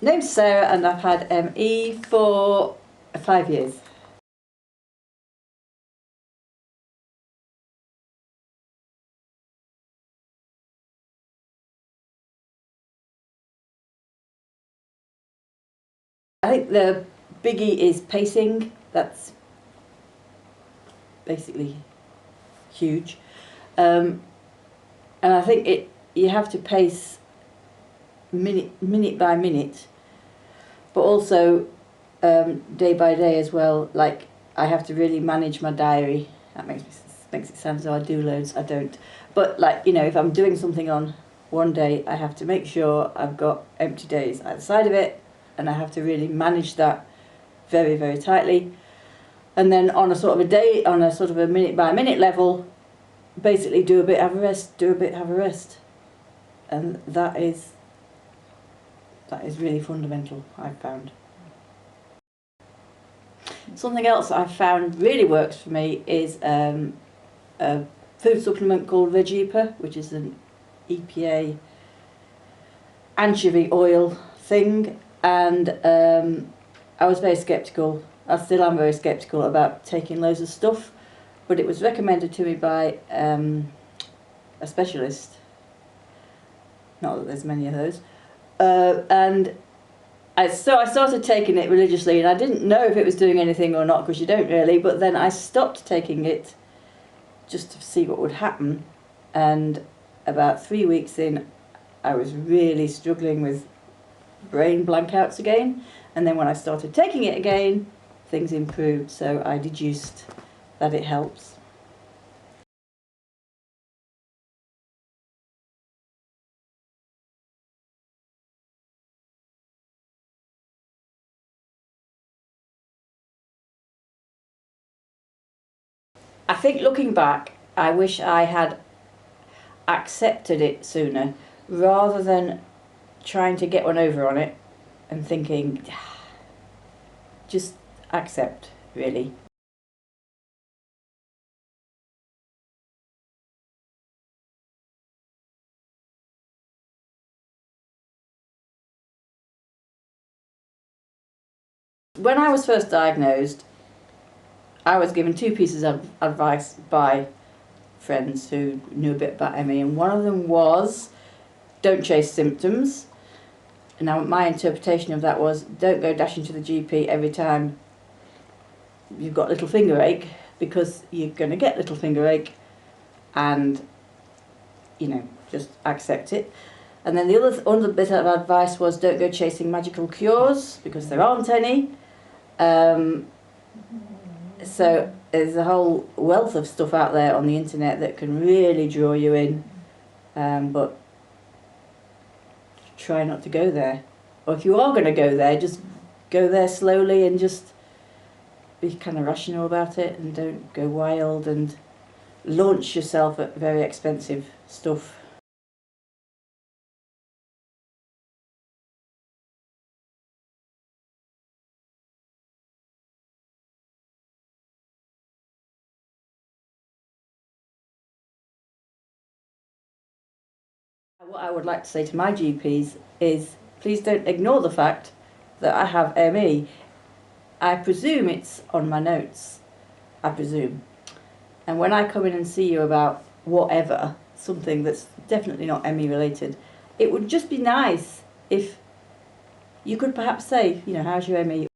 Name's Sarah and I've had ME for 5 years. I think the biggie is pacing. That's basically huge. And I think you have to pace minute by minute, but also day by day as well. Like, I have to really manage my diary. That makes it sound as though I do loads. I don't. But, like, you know, if I'm doing something on one day, I have to make sure I've got empty days either side of it, and I have to really manage that very, very tightly. And then on a sort of a minute by minute level, basically do a bit, have a rest, do a bit, have a rest. And that is really fundamental, I've found. Something else I've found really works for me is a food supplement called Vegepa, which is an EPA anchovy oil thing. And I was very sceptical. I still am very sceptical about taking loads of stuff, but it was recommended to me by a specialist. Not that there's many of those. And so I started taking it religiously, and I didn't know if it was doing anything or not, because you don't really, but then I stopped taking it just to see what would happen, and about 3 weeks in, I was really struggling with brain blankouts again, and then when I started taking it again, things improved, so I deduced that it helps. I think looking back, I wish I had accepted it sooner, rather than trying to get one over on it and thinking, just accept, really. When I was first diagnosed, I was given 2 pieces of advice by friends who knew a bit about ME, and one of them was, don't chase symptoms. Now, my interpretation of that was, don't go dashing to the GP every time you've got little finger ache, because you're going to get little finger ache, and, you know, just accept it. And then the other bit of advice was, don't go chasing magical cures, because there aren't any. So there's a whole wealth of stuff out there on the internet that can really draw you in, but try not to go there. Or if you are going to go there, just go there slowly and just be kind of rational about it, and don't go wild and launch yourself at very expensive stuff. What I would like to say to my GPs is, please don't ignore the fact that I have ME. I presume it's on my notes, I presume. And when I come in and see you about whatever, something that's definitely not ME related, it would just be nice if you could perhaps say, you know, how's your ME?